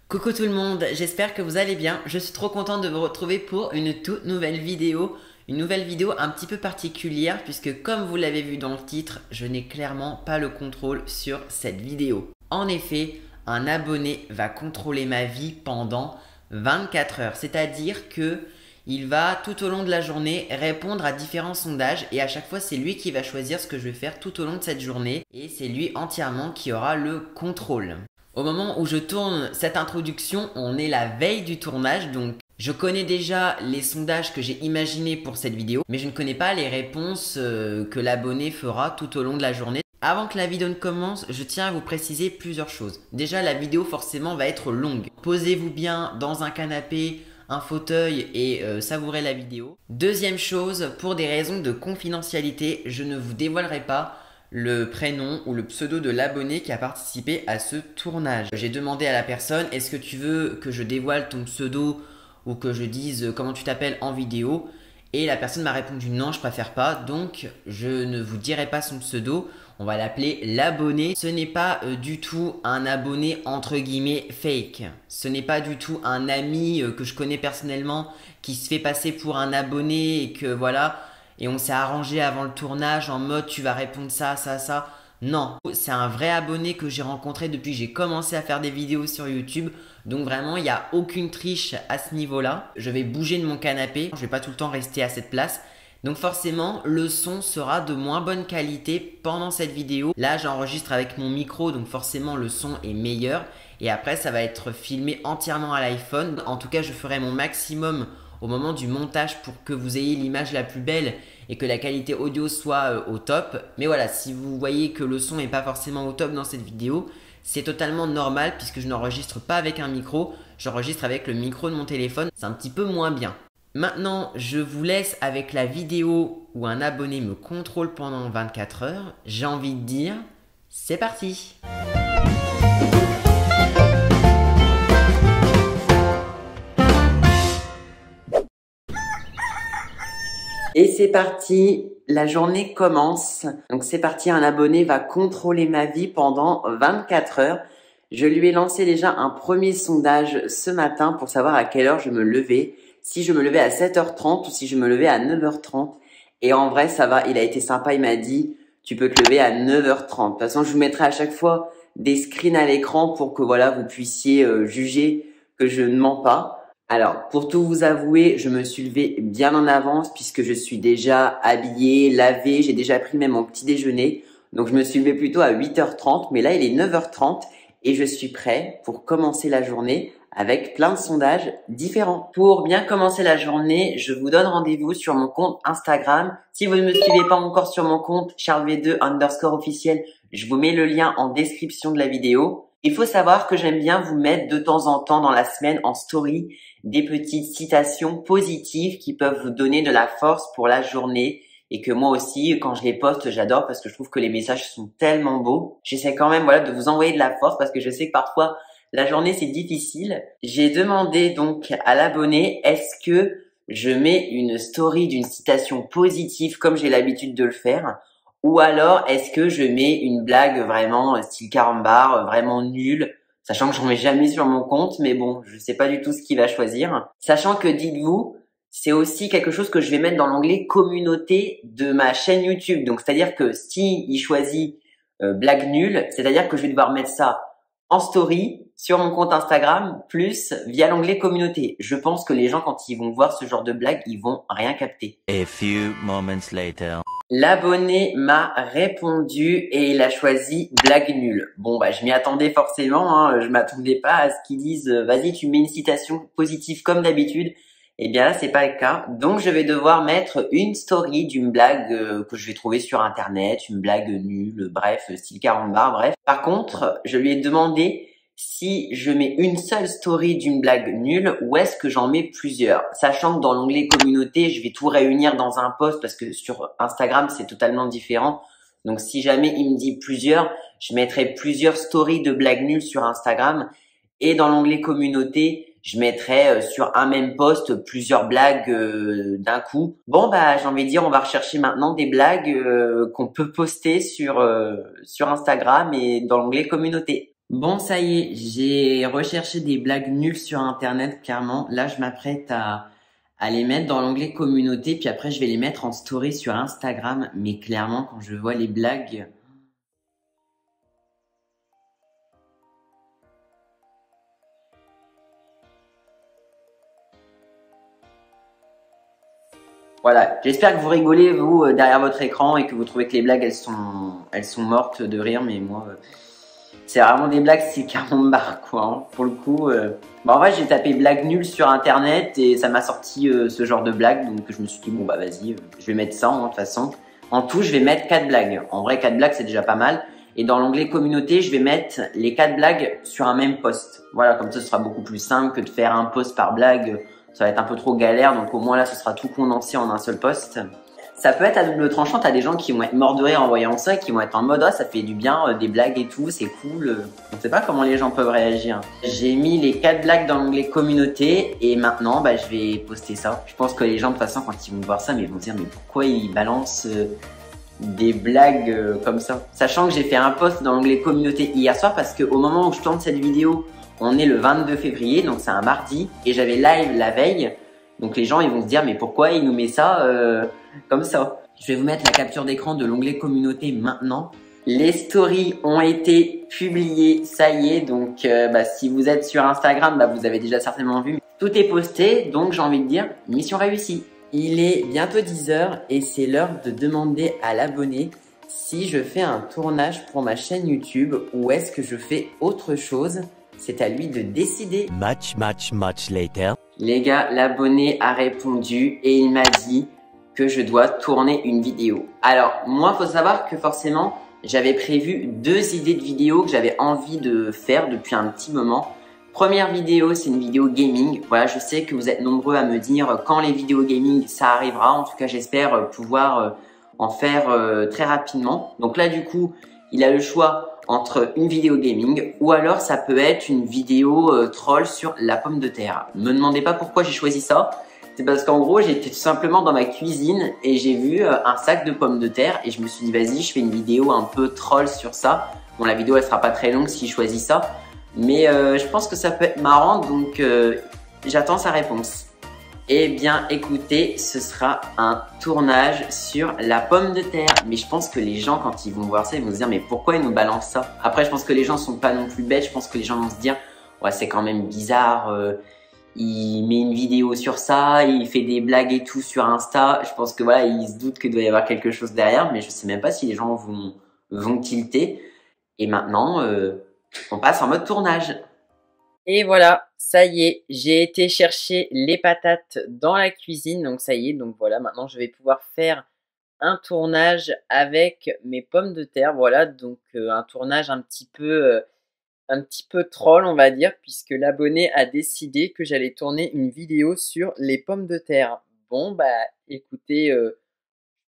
Coucou tout le monde, j'espère que vous allez bien. Je suis trop contente de vous retrouver pour une toute nouvelle vidéo. Une nouvelle vidéo un petit peu particulière puisque comme vous l'avez vu dans le titre, je n'ai clairement pas le contrôle sur cette vidéo. En effet, un abonné va contrôler ma vie pendant 24 heures. C'est-à-dire que il va tout au long de la journée répondre à différents sondages et à chaque fois c'est lui qui va choisir ce que je vais faire tout au long de cette journée et c'est lui entièrement qui aura le contrôle. Au moment où je tourne cette introduction, on est la veille du tournage, donc je connais déjà les sondages que j'ai imaginés pour cette vidéo, mais je ne connais pas les réponses que l'abonné fera tout au long de la journée. Avant que la vidéo ne commence, je tiens à vous préciser plusieurs choses. Déjà, la vidéo forcément va être longue. Posez-vous bien dans un canapé, un fauteuil et savourez la vidéo. Deuxième chose, pour des raisons de confidentialité, je ne vous dévoilerai pas le prénom ou le pseudo de l'abonné qui a participé à ce tournage. J'ai demandé à la personne, est-ce que tu veux que je dévoile ton pseudo ou que je dise comment tu t'appelles en vidéo? Et la personne m'a répondu non, je préfère pas, donc je ne vous dirai pas son pseudo. On va l'appeler l'abonné. Ce n'est pas du tout un abonné entre guillemets fake. Ce n'est pas du tout un ami que je connais personnellement qui se fait passer pour un abonné et que voilà. Et on s'est arrangé avant le tournage en mode tu vas répondre ça, ça, ça. Non, c'est un vrai abonné que j'ai rencontré depuis que j'ai commencé à faire des vidéos sur YouTube. Donc vraiment, il n'y a aucune triche à ce niveau-là. Je vais bouger de mon canapé. Je ne vais pas tout le temps rester à cette place. Donc forcément, le son sera de moins bonne qualité pendant cette vidéo. Là, j'enregistre avec mon micro, donc forcément, le son est meilleur. Et après, ça va être filmé entièrement à l'iPhone. En tout cas, je ferai mon maximum au moment du montage pour que vous ayez l'image la plus belle et que la qualité audio soit au top. Mais voilà, si vous voyez que le son n'est pas forcément au top dans cette vidéo, c'est totalement normal puisque je n'enregistre pas avec un micro, j'enregistre avec le micro de mon téléphone. C'est un petit peu moins bien. Maintenant, je vous laisse avec la vidéo où un abonné me contrôle pendant 24 heures. J'ai envie de dire, c'est parti! Et c'est parti, la journée commence. Donc c'est parti, un abonné va contrôler ma vie pendant 24 heures. Je lui ai lancé déjà un premier sondage ce matin pour savoir à quelle heure je me levais. Si je me levais à 7h30 ou si je me levais à 9h30. Et en vrai, ça va, il a été sympa, il m'a dit tu peux te lever à 9h30. De toute façon, je vous mettrai à chaque fois des screens à l'écran pour que voilà, vous puissiez juger que je ne mens pas. Alors, pour tout vous avouer, je me suis levée bien en avance puisque je suis déjà habillée, lavée, j'ai déjà pris même mon petit déjeuner. Donc, je me suis levée plutôt à 8h30, mais là, il est 9h30 et je suis prêt pour commencer la journée avec plein de sondages différents. Pour bien commencer la journée, je vous donne rendez-vous sur mon compte Instagram. Si vous ne me suivez pas encore sur mon compte charlesv2_officiel, je vous mets le lien en description de la vidéo. Il faut savoir que j'aime bien vous mettre de temps en temps dans la semaine en story des petites citations positives qui peuvent vous donner de la force pour la journée et que moi aussi, quand je les poste, j'adore parce que je trouve que les messages sont tellement beaux. J'essaie quand même voilà de vous envoyer de la force parce que je sais que parfois la journée c'est difficile. J'ai demandé donc à l'abonné est-ce que je mets une story d'une citation positive comme j'ai l'habitude de le faire ou alors est-ce que je mets une blague vraiment style carambar, vraiment nulle, sachant que j'en mets jamais sur mon compte, mais bon, je sais pas du tout ce qu'il va choisir. Sachant que dites-vous, c'est aussi quelque chose que je vais mettre dans l'onglet communauté de ma chaîne YouTube. Donc c'est-à-dire que si il choisit blague nulle, c'est-à-dire que je vais devoir mettre ça en story sur mon compte Instagram plus via l'onglet communauté. Je pense que les gens quand ils vont voir ce genre de blague, ils vont rien capter. A few moments later. L'abonné m'a répondu et il a choisi blague nulle. Bon bah je m'y attendais forcément, hein. Je m'attendais pas à ce qu'ils disent vas-y tu mets une citation positive comme d'habitude. Eh bien là c'est pas le cas, donc je vais devoir mettre une story d'une blague que je vais trouver sur internet, une blague nulle, bref style carambar, bref. Par contre je lui ai demandé si je mets une seule story d'une blague nulle ou est-ce que j'en mets plusieurs, sachant que dans l'onglet communauté, je vais tout réunir dans un post parce que sur Instagram, c'est totalement différent. Donc, si jamais il me dit plusieurs, je mettrai plusieurs stories de blagues nulles sur Instagram et dans l'onglet communauté, je mettrai sur un même post plusieurs blagues d'un coup. Bon, bah, j'ai envie de dire, on va rechercher maintenant des blagues qu'on peut poster sur Instagram et dans l'onglet communauté. Bon, ça y est, j'ai recherché des blagues nulles sur Internet, clairement. Là, je m'apprête à les mettre dans l'onglet communauté, puis après, je vais les mettre en story sur Instagram. Mais clairement, quand je vois les blagues... Voilà, j'espère que vous rigolez, vous, derrière votre écran, et que vous trouvez que les blagues, elles sont mortes de rire, mais moi... c'est vraiment des blagues, c'est carambar quoi. Hein. Pour le coup, bah en vrai j'ai tapé blagues nulles sur internet et ça m'a sorti ce genre de blagues. Donc je me suis dit bon bah vas-y, je vais mettre ça hein, de toute façon. En tout je vais mettre 4 blagues. En vrai 4 blagues c'est déjà pas mal. Et dans l'onglet communauté je vais mettre les 4 blagues sur un même post. Voilà, comme ça ce sera beaucoup plus simple que de faire un post par blague. Ça va être un peu trop galère, donc au moins là ce sera tout condensé en un seul post. Ça peut être à double tranchant, t'as des gens qui vont être morts de rire en voyant ça, qui vont être en mode ah ça fait du bien, des blagues et tout, c'est cool. On sait pas comment les gens peuvent réagir. J'ai mis les 4 blagues dans l'onglet communauté et maintenant bah, je vais poster ça. Je pense que les gens de toute façon quand ils vont voir ça, mais ils vont se dire mais pourquoi ils balancent des blagues comme ça. Sachant que j'ai fait un post dans l'onglet communauté hier soir parce qu'au moment où je tourne cette vidéo, on est le 22 février, donc c'est un mardi et j'avais live la veille. Donc les gens ils vont se dire mais pourquoi il nous met ça comme ça. Je vais vous mettre la capture d'écran de l'onglet communauté maintenant. Les stories ont été publiées, ça y est. Donc bah, si vous êtes sur Instagram, bah, vous avez déjà certainement vu. Tout est posté, donc j'ai envie de dire mission réussie. Il est bientôt 10 h et c'est l'heure de demander à l'abonné si je fais un tournage pour ma chaîne YouTube ou est-ce que je fais autre chose. C'est à lui de décider. Much later. Les gars, l'abonné a répondu et il m'a dit que je dois tourner une vidéo. Alors, moi, faut savoir que forcément, j'avais prévu 2 idées de vidéos que j'avais envie de faire depuis un petit moment. Première vidéo, c'est une vidéo gaming. Voilà, je sais que vous êtes nombreux à me dire quand les vidéos gaming, ça arrivera. En tout cas, j'espère pouvoir en faire très rapidement. Donc là, du coup, il a le choix entre une vidéo gaming ou alors ça peut être une vidéo troll sur la pomme de terre. Me demandez pas pourquoi j'ai choisi ça. C'est parce qu'en gros, j'étais tout simplement dans ma cuisine et j'ai vu un sac de pommes de terre et je me suis dit vas-y, je fais une vidéo un peu troll sur ça. Bon, la vidéo elle sera pas très longue si je choisis ça, mais je pense que ça peut être marrant donc j'attends sa réponse. Eh bien, écoutez, ce sera un tournage sur la pomme de terre. Mais je pense que les gens, quand ils vont voir ça, ils vont se dire mais pourquoi ils nous balancent ça? Après, je pense que les gens sont pas non plus bêtes. Je pense que les gens vont se dire ouais, c'est quand même bizarre. Il met une vidéo sur ça, il fait des blagues et tout sur Insta. Je pense que voilà, ils se doutent qu'il doit y avoir quelque chose derrière, mais je sais même pas si les gens vont tilter. Et maintenant, on passe en mode tournage. Et voilà, ça y est, j'ai été chercher les patates dans la cuisine, donc ça y est, donc voilà, maintenant je vais pouvoir faire un tournage avec mes pommes de terre, voilà, donc un tournage un petit peu troll, on va dire, puisque l'abonné a décidé que j'allais tourner une vidéo sur les pommes de terre. Bon, bah, écoutez, je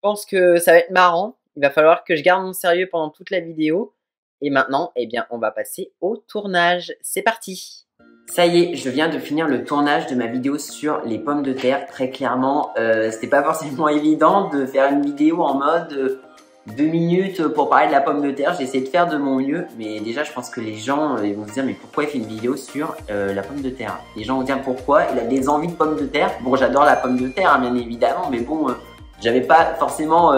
pense que ça va être marrant. Il va falloir que je garde mon sérieux pendant toute la vidéo. Et maintenant, eh bien, on va passer au tournage. C'est parti! Ça y est, je viens de finir le tournage de ma vidéo sur les pommes de terre. Très clairement, c'était pas forcément évident de faire une vidéo en mode 2 minutes pour parler de la pomme de terre. J'ai essayé de faire de mon mieux, mais déjà je pense que les gens ils vont se dire mais pourquoi il fait une vidéo sur la pomme de terre? Les gens vont dire pourquoi il a des envies de pommes de terre. Bon, j'adore la pomme de terre hein, bien évidemment, mais bon, j'avais pas forcément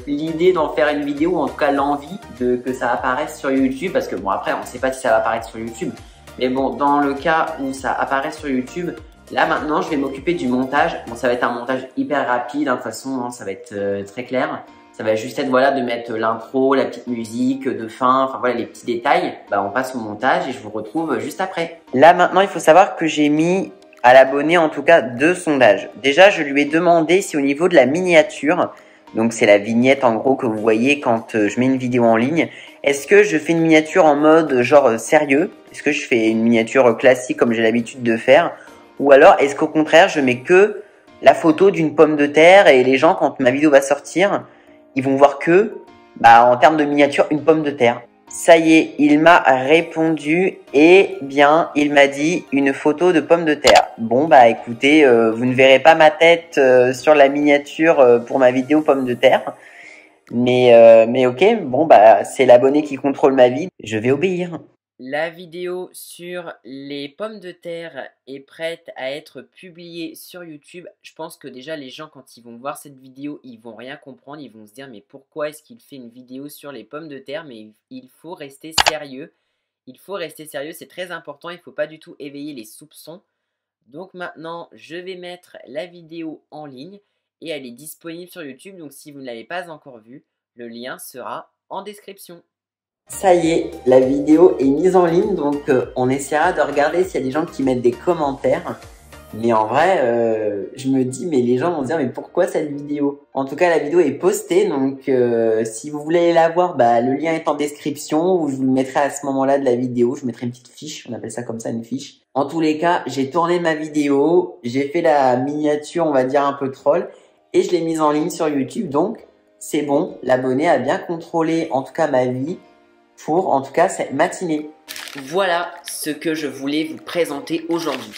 l'idée d'en faire une vidéo, ou en tout cas l'envie que ça apparaisse sur YouTube, parce que bon après on sait pas si ça va apparaître sur YouTube, mais bon dans le cas où ça apparaît sur YouTube, là maintenant je vais m'occuper du montage. Bon, ça va être un montage hyper rapide, hein, de toute façon hein, ça va être très clair. Ça va juste être voilà de mettre l'intro, la petite musique de fin, enfin voilà les petits détails. Bah on passe au montage et je vous retrouve juste après. Là maintenant il faut savoir que j'ai mis à l'abonné en tout cas 2 sondages. Déjà je lui ai demandé si au niveau de la miniature, donc c'est la vignette en gros que vous voyez quand je mets une vidéo en ligne, est-ce que je fais une miniature en mode genre sérieux? Est-ce que je fais une miniature classique comme j'ai l'habitude de faire? Ou alors est-ce qu'au contraire je mets que la photo d'une pomme de terre et les gens quand ma vidéo va sortir, ils vont voir que, bah, en termes de miniature, une pomme de terre. Ça y est, il m'a répondu et bien, il m'a dit une photo de pomme de terre. Bon, bah, écoutez, vous ne verrez pas ma tête sur la miniature pour ma vidéo pomme de terre. Mais ok, bon, bah, c'est l'abonné qui contrôle ma vie. Je vais obéir. La vidéo sur les pommes de terre est prête à être publiée sur YouTube. Je pense que déjà les gens quand ils vont voir cette vidéo, ils vont rien comprendre. Ils vont se dire mais pourquoi est-ce qu'il fait une vidéo sur les pommes de terre? Mais il faut rester sérieux. Il faut rester sérieux, c'est très important. Il ne faut pas du tout éveiller les soupçons. Donc maintenant, je vais mettre la vidéo en ligne et elle est disponible sur YouTube. Donc si vous ne l'avez pas encore vue, le lien sera en description. Ça y est, la vidéo est mise en ligne, donc on essaiera de regarder s'il y a des gens qui mettent des commentaires. Mais en vrai, je me dis, mais les gens vont se dire, mais pourquoi cette vidéo? En tout cas, la vidéo est postée, donc si vous voulez la voir, bah, le lien est en description, ou je vous le mettrai à ce moment-là de la vidéo. Je mettrai une petite fiche, on appelle ça comme ça, une fiche. En tous les cas, j'ai tourné ma vidéo, j'ai fait la miniature, on va dire un peu troll, et je l'ai mise en ligne sur YouTube, donc c'est bon, l'abonné a bien contrôlé, en tout cas ma vie, pour en tout cas cette matinée. Voilà ce que je voulais vous présenter aujourd'hui.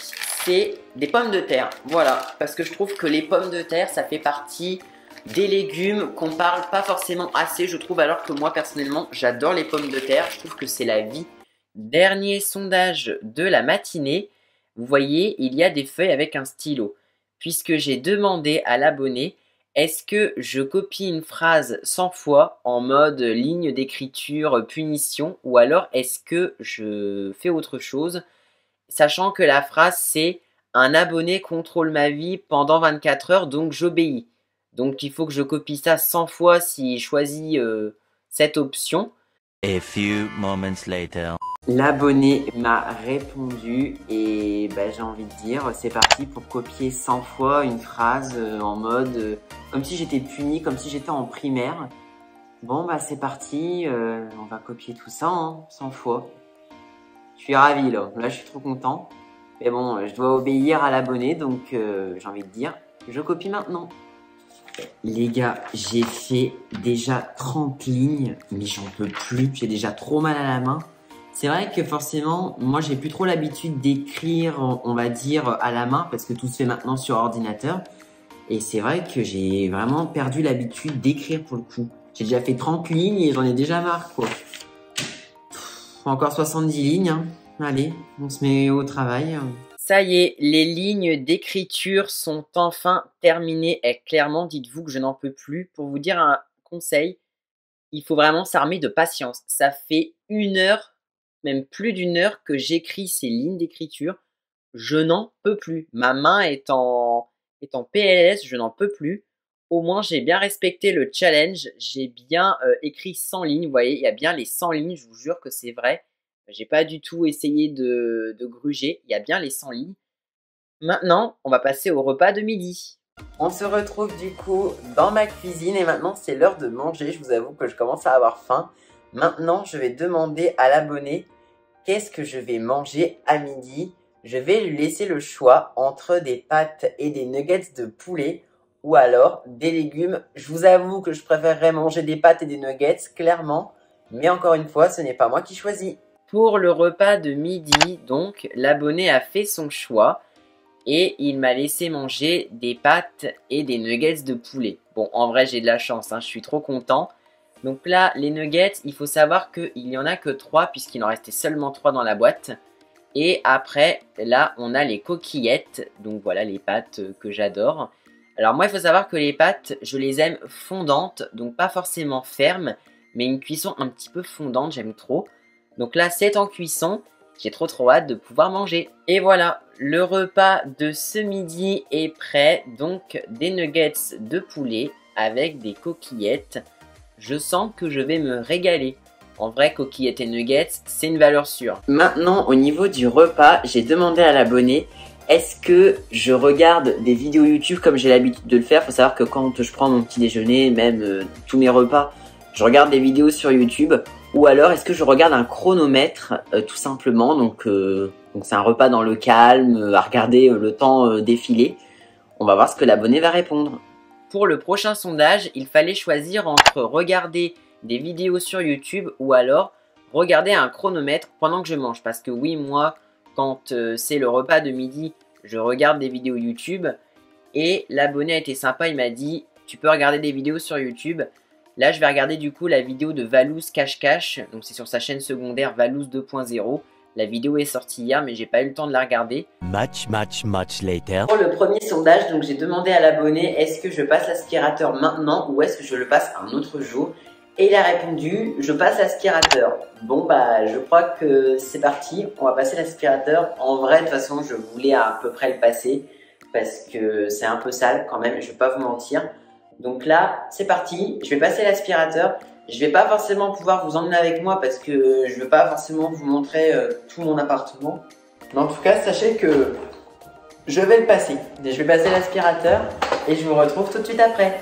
C'est des pommes de terre, voilà, parce que je trouve que les pommes de terre, ça fait partie des légumes qu'on parle pas forcément assez, je trouve, alors que moi personnellement, j'adore les pommes de terre, je trouve que c'est la vie. Dernier sondage de la matinée, vous voyez, il y a des feuilles avec un stylo, puisque j'ai demandé à l'abonné est-ce que je copie une phrase 100 fois en mode ligne d'écriture punition ou alors est-ce que je fais autre chose, sachant que la phrase c'est un abonné contrôle ma vie pendant 24 heures donc j'obéis. Donc il faut que je copie ça 100 fois si je choisis cette option. A few moments later. L'abonné m'a répondu et bah, j'ai envie de dire c'est parti pour copier 100 fois une phrase en mode comme si j'étais puni, comme si j'étais en primaire. Bon bah c'est parti, on va copier tout ça 100 fois. Je suis ravi là, je suis trop content. Mais bon, je dois obéir à l'abonné donc j'ai envie de dire je copie maintenant. Les gars, j'ai fait déjà 30 lignes, mais j'en peux plus, j'ai déjà trop mal à la main. C'est vrai que forcément, moi j'ai plus trop l'habitude d'écrire, on va dire, à la main, parce que tout se fait maintenant sur ordinateur. Et c'est vrai que j'ai vraiment perdu l'habitude d'écrire pour le coup. J'ai déjà fait 30 lignes et j'en ai déjà marre, quoi. Encore 70 lignes, hein. Allez, on se met au travail. Ça y est, les lignes d'écriture sont enfin terminées. Et clairement, dites-vous que je n'en peux plus. Pour vous dire un conseil, il faut vraiment s'armer de patience. Ça fait 1 heure, même plus d'1 heure que j'écris ces lignes d'écriture. Je n'en peux plus. Ma main est en PLS, je n'en peux plus. Au moins, j'ai bien respecté le challenge. J'ai bien écrit 100 lignes. Vous voyez, il y a bien les 100 lignes. Je vous jure que c'est vrai. J'ai pas du tout essayé de gruger. Il y a bien les 100 lignes. Maintenant, on va passer au repas de midi. On se retrouve du coup dans ma cuisine et maintenant c'est l'heure de manger. Je vous avoue que je commence à avoir faim. Maintenant, je vais demander à l'abonné qu'est-ce que je vais manger à midi. Je vais lui laisser le choix entre des pâtes et des nuggets de poulet ou alors des légumes. Je vous avoue que je préférerais manger des pâtes et des nuggets, clairement. Mais encore une fois, ce n'est pas moi qui choisis. Pour le repas de midi, donc, l'abonné a fait son choix et il m'a laissé manger des pâtes et des nuggets de poulet. Bon, en vrai, j'ai de la chance, hein, je suis trop content. Donc là, les nuggets, il faut savoir qu'il n'y en a que 3 puisqu'il en restait seulement 3 dans la boîte. Et après, là, on a les coquillettes. Donc voilà, les pâtes que j'adore. Alors moi, il faut savoir que les pâtes, je les aime fondantes. Donc pas forcément fermes, mais une cuisson un petit peu fondante, j'aime trop. Donc là, c'est en cuisson. J'ai trop hâte de pouvoir manger. Et voilà, le repas de ce midi est prêt. Donc des nuggets de poulet avec des coquillettes. Je sens que je vais me régaler. En vrai, coquillettes et nuggets, c'est une valeur sûre. Maintenant, au niveau du repas, j'ai demandé à l'abonné est-ce que je regarde des vidéos YouTube comme j'ai l'habitude de le faire. Faut savoir que quand je prends mon petit déjeuner, même tous mes repas, je regarde des vidéos sur YouTube. Ou alors, est-ce que je regarde un chronomètre, tout simplement. Donc c'est un repas dans le calme, à regarder le temps défiler. On va voir ce que l'abonné va répondre. Pour le prochain sondage, il fallait choisir entre regarder des vidéos sur YouTube ou alors regarder un chronomètre pendant que je mange. Parce que oui, moi, quand c'est le repas de midi, je regarde des vidéos YouTube. Et l'abonné a été sympa, il m'a dit « Tu peux regarder des vidéos sur YouTube, Là, je vais regarder du coup la vidéo de Valouz Cache-Cache. Donc, c'est sur sa chaîne secondaire Valouz 2.0. La vidéo est sortie hier, mais j'ai pas eu le temps de la regarder. Much later. Pour le premier sondage, donc j'ai demandé à l'abonné est-ce que je passe l'aspirateur maintenant ou est-ce que je le passe un autre jour? Et il a répondu je passe l'aspirateur. Bon bah je crois que c'est parti, on va passer l'aspirateur. En vrai de toute façon je voulais à peu près le passer parce que c'est un peu sale quand même, je vais pas vous mentir. Donc là c'est parti, je vais passer l'aspirateur. Je vais pas forcément pouvoir vous emmener avec moi parce que je veux pas forcément vous montrer tout mon appartement. Mais en tout cas, sachez que je vais le passer. Je vais passer l'aspirateur et je vous retrouve tout de suite après.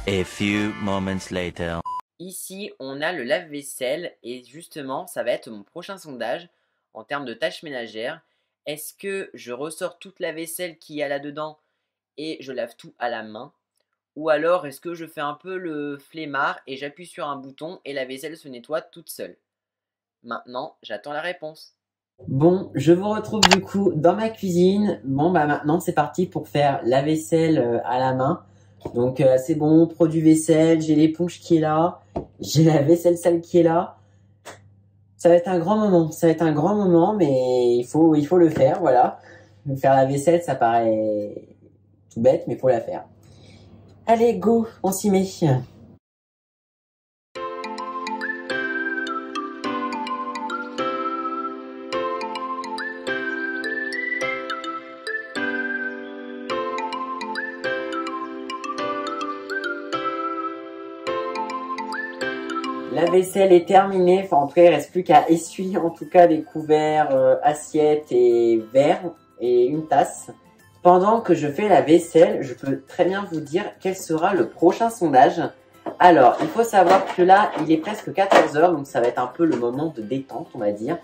A few moments later. Ici, on a le lave-vaisselle et justement, ça va être mon prochain sondage en termes de tâches ménagères. Est-ce que je ressors toute la vaisselle qu'il y a là-dedans et je lave tout à la main? Ou alors, est-ce que je fais un peu le flemmard et j'appuie sur un bouton et la vaisselle se nettoie toute seule? Maintenant, j'attends la réponse. Bon, je vous retrouve du coup dans ma cuisine. Bon, bah maintenant, c'est parti pour faire la vaisselle à la main. Donc, c'est bon, produit vaisselle, j'ai l'éponge qui est là, j'ai la vaisselle sale qui est là. Ça va être un grand moment, mais il faut le faire, voilà. Faire la vaisselle, ça paraît tout bête, mais il faut la faire. Allez, go, on s'y met. La vaisselle est terminée, enfin en tout cas il ne reste plus qu'à essuyer en tout cas les couverts, assiettes et verres et une tasse. Pendant que je fais la vaisselle, je peux très bien vous dire quel sera le prochain sondage. Alors, il faut savoir que là, il est presque 14 h, donc ça va être un peu le moment de détente, on va dire.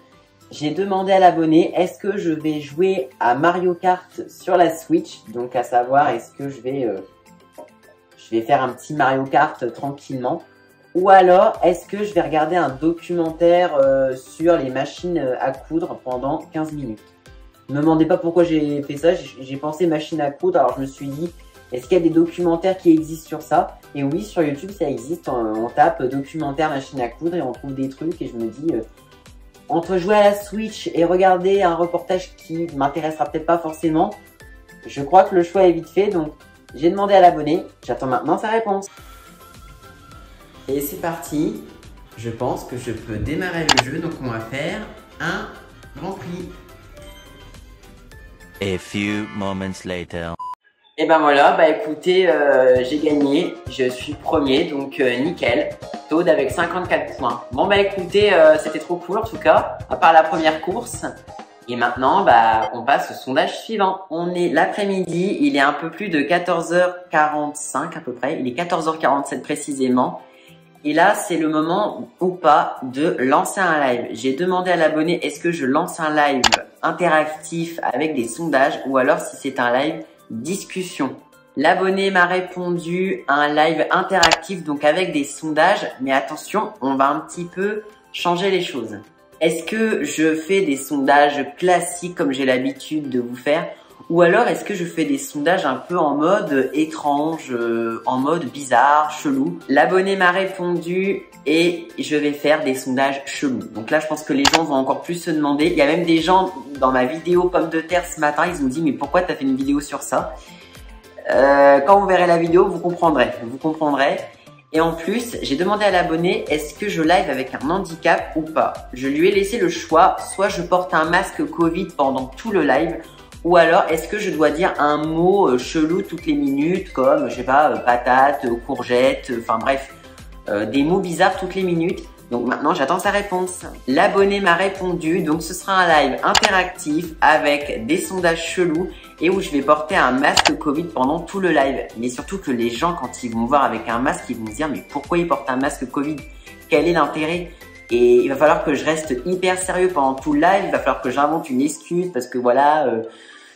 J'ai demandé à l'abonné, est-ce que je vais jouer à Mario Kart sur la Switch? Donc à savoir, est-ce que je vais faire un petit Mario Kart tranquillement? Ou alors, est-ce que je vais regarder un documentaire sur les machines à coudre pendant 15 minutes? Ne me demandez pas pourquoi j'ai fait ça, j'ai pensé machine à coudre, alors je me suis dit, est-ce qu'il y a des documentaires qui existent sur ça? Et oui, sur YouTube, ça existe, on tape documentaire machine à coudre et on trouve des trucs et je me dis, entre jouer à la Switch et regarder un reportage qui m'intéressera peut-être pas forcément, je crois que le choix est vite fait, donc j'ai demandé à l'abonné, j'attends maintenant sa réponse. Et c'est parti, je pense que je peux démarrer le jeu, donc on va faire un Grand Prix. A few moments later. Et ben voilà, bah écoutez, j'ai gagné, je suis premier, donc nickel. Toad avec 54 points. Bon bah écoutez, c'était trop cool en tout cas, à part la première course. Et maintenant, bah on passe au sondage suivant. On est l'après-midi, il est un peu plus de 14h45 à peu près, il est 14h47 précisément. Et là, c'est le moment ou pas de lancer un live. J'ai demandé à l'abonné, est-ce que je lance un live interactif avec des sondages ou alors si c'est un live discussion. L'abonné m'a répondu à un live interactif, donc avec des sondages. Mais attention, on va un petit peu changer les choses. Est-ce que je fais des sondages classiques comme j'ai l'habitude de vous faire? Ou alors est-ce que je fais des sondages un peu en mode étrange, en mode bizarre, chelou? L'abonné m'a répondu et je vais faire des sondages chelous. Donc là, je pense que les gens vont encore plus se demander. Il y a même des gens dans ma vidéo pommes de terre ce matin, ils ont dit mais pourquoi t'as fait une vidéo sur ça? Quand vous verrez la vidéo, vous comprendrez. Et en plus, j'ai demandé à l'abonné, est-ce que je live avec un handicap ou pas? Je lui ai laissé le choix, soit je porte un masque Covid pendant tout le live, ou alors est-ce que je dois dire un mot chelou toutes les minutes, comme, je sais pas, patate, courgette, enfin bref, des mots bizarres toutes les minutes. Donc maintenant, j'attends sa réponse. L'abonné m'a répondu, donc ce sera un live interactif avec des sondages chelous et où je vais porter un masque Covid pendant tout le live. Mais surtout que les gens, quand ils vont me voir avec un masque, ils vont se dire mais pourquoi il porte un masque Covid? Quel est l'intérêt? Et il va falloir que je reste hyper sérieux pendant tout le live, il va falloir que j'invente une excuse parce que voilà,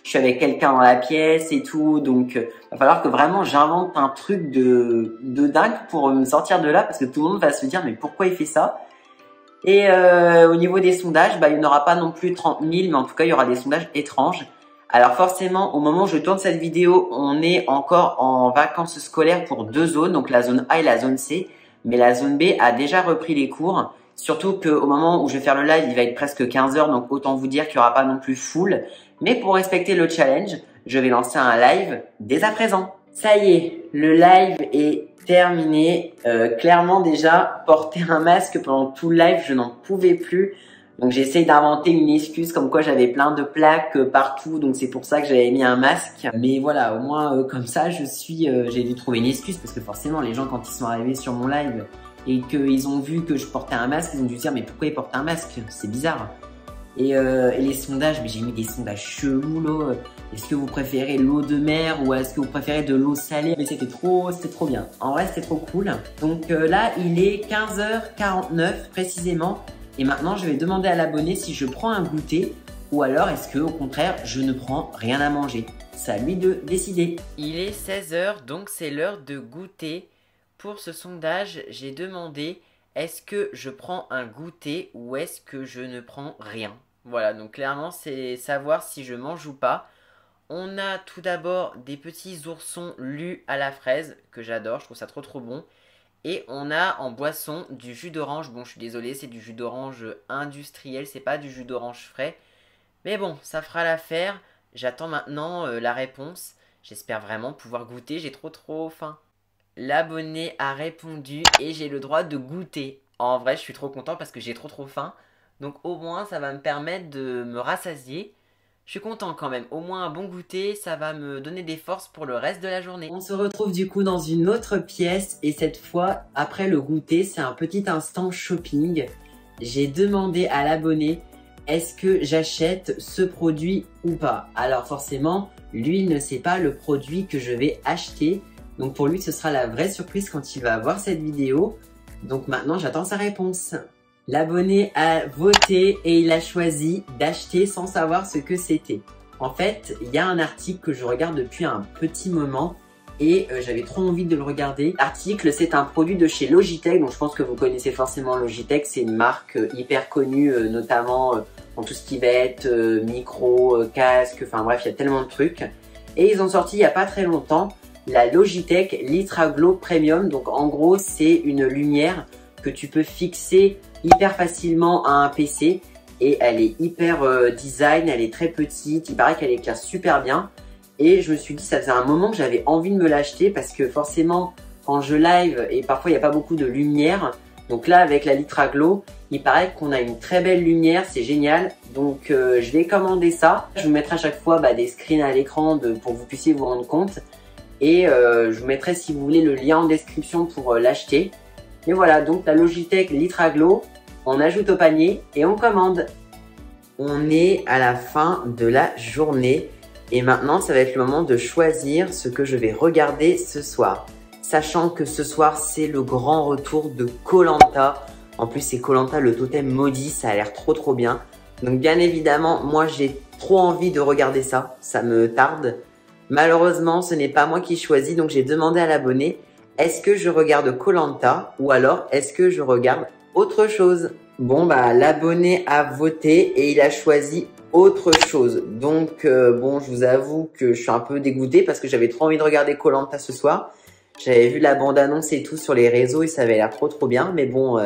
je suis avec quelqu'un dans la pièce et tout, donc il va falloir que vraiment j'invente un truc de dingue pour me sortir de là parce que tout le monde va se dire mais pourquoi il fait ça? Et au niveau des sondages, bah, il n'y en aura pas non plus 30 000, mais en tout cas il y aura des sondages étranges. Alors forcément, au moment où je tourne cette vidéo, on est encore en vacances scolaires pour 2 zones, donc la zone A et la zone C. Mais la zone B a déjà repris les cours. Surtout qu'au moment où je vais faire le live, il va être presque 15 h, donc autant vous dire qu'il n'y aura pas non plus full. Mais pour respecter le challenge, je vais lancer un live dès à présent. Ça y est, le live est terminé. Clairement déjà, porter un masque pendant tout le live, je n'en pouvais plus. Donc j'essaie d'inventer une excuse comme quoi j'avais plein de plaques partout, donc c'est pour ça que j'avais mis un masque. Mais voilà, au moins comme ça, j'ai dû trouver une excuse parce que forcément les gens quand ils sont arrivés sur mon live et qu'ils ont vu que je portais un masque, ils ont dû se dire mais pourquoi il porte un masque? C'est bizarre. Et les sondages, mais j'ai mis des sondages chelous là. Est-ce que vous préférez l'eau de mer ou est-ce que vous préférez de l'eau salée? Mais c'était trop bien. En vrai, c'était trop cool. Donc là, il est 15 h 49 précisément. Et maintenant, je vais demander à l'abonné si je prends un goûter ou alors est-ce que, au contraire, je ne prends rien à manger. C'est à lui de décider. Il est 16 h, donc c'est l'heure de goûter. Pour ce sondage, j'ai demandé est-ce que je prends un goûter ou est-ce que je ne prends rien. Voilà, donc clairement, c'est savoir si je mange ou pas. On a tout d'abord des petits oursons lus à la fraise que j'adore, je trouve ça trop bon. Et on a en boisson du jus d'orange. Bon, je suis désolé, c'est du jus d'orange industriel, c'est pas du jus d'orange frais. Mais bon, ça fera l'affaire. J'attends maintenant la réponse. J'espère vraiment pouvoir goûter, j'ai trop faim. L'abonné a répondu et j'ai le droit de goûter. En vrai, je suis trop content parce que j'ai trop faim. Donc au moins, ça va me permettre de me rassasier. Je suis content quand même, au moins un bon goûter, ça va me donner des forces pour le reste de la journée. On se retrouve du coup dans une autre pièce et cette fois, après le goûter, c'est un petit instant shopping. J'ai demandé à l'abonné, est-ce que j'achète ce produit ou pas? Alors forcément, lui il ne sait pas le produit que je vais acheter. Donc pour lui, ce sera la vraie surprise quand il va voir cette vidéo. Donc maintenant, j'attends sa réponse. L'abonné a voté et il a choisi d'acheter sans savoir ce que c'était. En fait, il y a un article que je regarde depuis un petit moment et j'avais trop envie de le regarder. L'article, c'est un produit de chez Logitech, donc je pense que vous connaissez forcément Logitech. C'est une marque hyper connue, notamment dans tout ce qui va être micro, casque, enfin bref, il y a tellement de trucs. Et ils ont sorti il n'y a pas très longtemps la Logitech Litra Glow Premium. Donc en gros, c'est une lumière que tu peux fixer hyper facilement à un PC et elle est hyper design, elle est très petite, il paraît qu'elle éclaire super bien et je me suis dit ça faisait un moment que j'avais envie de me l'acheter parce que forcément quand je live et parfois il n'y a pas beaucoup de lumière, donc là avec la Litra Glow il paraît qu'on a une très belle lumière, c'est génial, donc je vais commander ça. Je vous mettrai à chaque fois des screens à l'écran pour que vous puissiez vous rendre compte et je vous mettrai si vous voulez le lien en description pour l'acheter. Et voilà, donc la Logitech Litra Glow, on ajoute au panier et on commande. On est à la fin de la journée et maintenant ça va être le moment de choisir ce que je vais regarder ce soir. Sachant que ce soir c'est le grand retour de Koh Lanta. En plus c'est Koh Lanta le totem maudit, ça a l'air trop bien. Donc bien évidemment, moi j'ai trop envie de regarder ça, ça me tarde. Malheureusement ce n'est pas moi qui choisis, donc j'ai demandé à l'abonné. Est-ce que je regarde Koh Lanta ou alors est-ce que je regarde autre chose? Bon l'abonné a voté et il a choisi autre chose. Donc bon, je vous avoue que je suis un peu dégoûtée parce que j'avais trop envie de regarder Koh Lanta ce soir. J'avais vu la bande-annonce et tout sur les réseaux et ça avait l'air trop bien. Mais bon,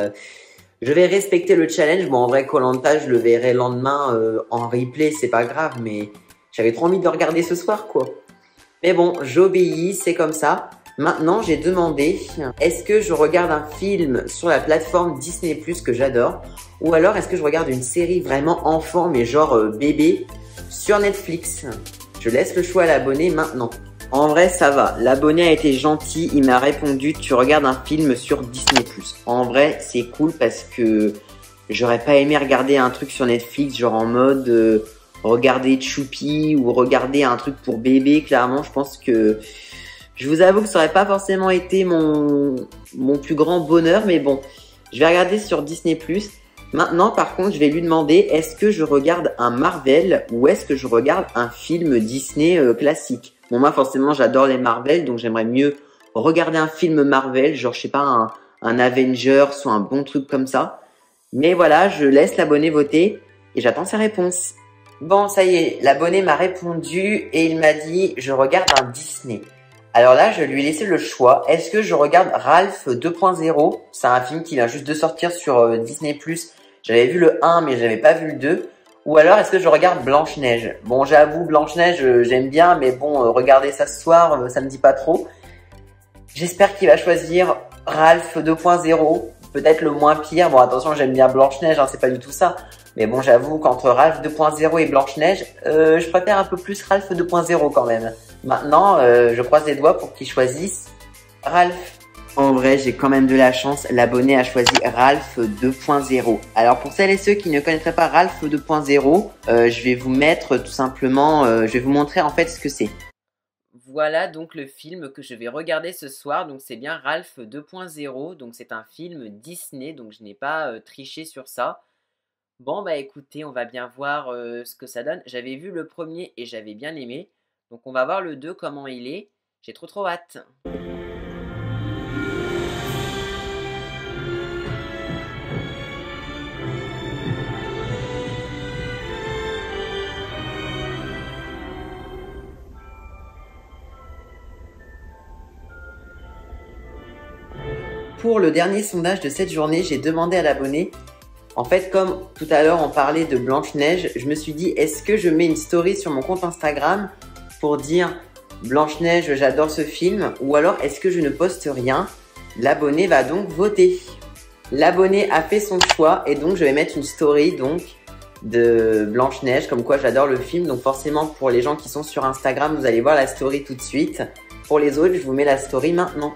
je vais respecter le challenge. Bon, en vrai, Koh Lanta, je le verrai le lendemain en replay, c'est pas grave. Mais j'avais trop envie de le regarder ce soir, quoi. Mais bon, j'obéis, c'est comme ça. Maintenant, j'ai demandé, est-ce que je regarde un film sur la plateforme Disney+, que j'adore, ou alors est-ce que je regarde une série vraiment enfant, mais genre bébé, sur Netflix? Je laisse le choix à l'abonné maintenant. En vrai, ça va. L'abonné a été gentil, il m'a répondu, tu regardes un film sur Disney+. En vrai, c'est cool parce que j'aurais pas aimé regarder un truc sur Netflix, genre en mode regarder Choupi ou regarder un truc pour bébé. Clairement, je pense que... Je vous avoue que ça aurait pas forcément été mon plus grand bonheur, mais bon, je vais regarder sur Disney+. Maintenant, par contre, je vais lui demander, est-ce que je regarde un Marvel ou est-ce que je regarde un film Disney classique? Bon, moi, forcément, j'adore les Marvel, donc j'aimerais mieux regarder un film Marvel, genre, je sais pas, un Avengers ou un bon truc comme ça. Mais voilà, je laisse l'abonné voter et j'attends sa réponse. Bon, ça y est, l'abonné m'a répondu et il m'a dit « Je regarde un Disney ». Alors là, je lui ai laissé le choix. Est-ce que je regarde Ralph 2.0 ? C'est un film qui vient juste de sortir sur Disney+. J'avais vu le 1, mais j'avais pas vu le 2. Ou alors, est-ce que je regarde Blanche-Neige ? Bon, j'avoue, Blanche-Neige, j'aime bien, mais bon, regarder ça ce soir, ça me dit pas trop. J'espère qu'il va choisir Ralph 2.0, peut-être le moins pire. Bon, attention, j'aime bien Blanche-Neige, hein, c'est pas du tout ça. Mais bon, j'avoue qu'entre Ralph 2.0 et Blanche-Neige, je préfère un peu plus Ralph 2.0 quand même. Maintenant, je croise les doigts pour qu'il choisisse Ralph. En vrai, j'ai quand même de la chance. L'abonné a choisi Ralph 2.0. Alors, pour celles et ceux qui ne connaîtraient pas Ralph 2.0, je vais vous mettre tout simplement, je vais vous montrer en fait ce que c'est. Voilà donc le film que je vais regarder ce soir. Donc, c'est bien Ralph 2.0. Donc, c'est un film Disney. Donc, je n'ai pas triché sur ça. Bon, bah écoutez, on va bien voir ce que ça donne. J'avais vu le premier et j'avais bien aimé. Donc, on va voir le 2, comment il est. J'ai trop hâte. Pour le dernier sondage de cette journée, j'ai demandé à l'abonné, en fait, comme tout à l'heure on parlait de Blanche-Neige, je me suis dit, est-ce que je mets une story sur mon compte Instagram pour dire Blanche-Neige, j'adore ce film, ou alors est-ce que je ne poste rien? L'abonné va donc voter. L'abonné a fait son choix et donc je vais mettre une story donc de Blanche-Neige, comme quoi j'adore le film. Donc forcément pour les gens qui sont sur Instagram, vous allez voir la story tout de suite. Pour les autres, je vous mets la story maintenant.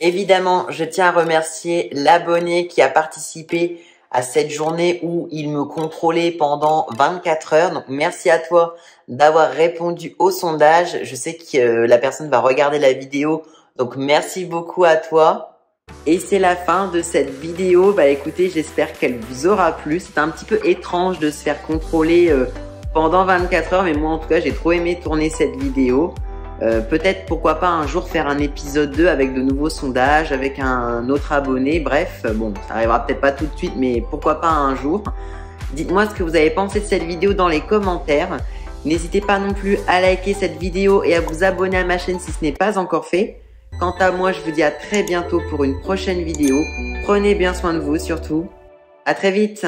Évidemment, je tiens à remercier l'abonné qui a participé à cette journée où il me contrôlait pendant 24 heures. Donc, merci à toi d'avoir répondu au sondage. Je sais que la personne va regarder la vidéo. Donc, merci beaucoup à toi. Et c'est la fin de cette vidéo. Bah écoutez, j'espère qu'elle vous aura plu. C'est un petit peu étrange de se faire contrôler pendant 24 heures. Mais moi, en tout cas, j'ai trop aimé tourner cette vidéo. Peut-être pourquoi pas un jour faire un épisode 2 avec de nouveaux sondages, avec un autre abonné, bref, bon, ça arrivera peut-être pas tout de suite, mais pourquoi pas un jour. Dites-moi ce que vous avez pensé de cette vidéo dans les commentaires. N'hésitez pas non plus à liker cette vidéo et à vous abonner à ma chaîne si ce n'est pas encore fait. Quant à moi, je vous dis à très bientôt pour une prochaine vidéo. Prenez bien soin de vous surtout. À très vite!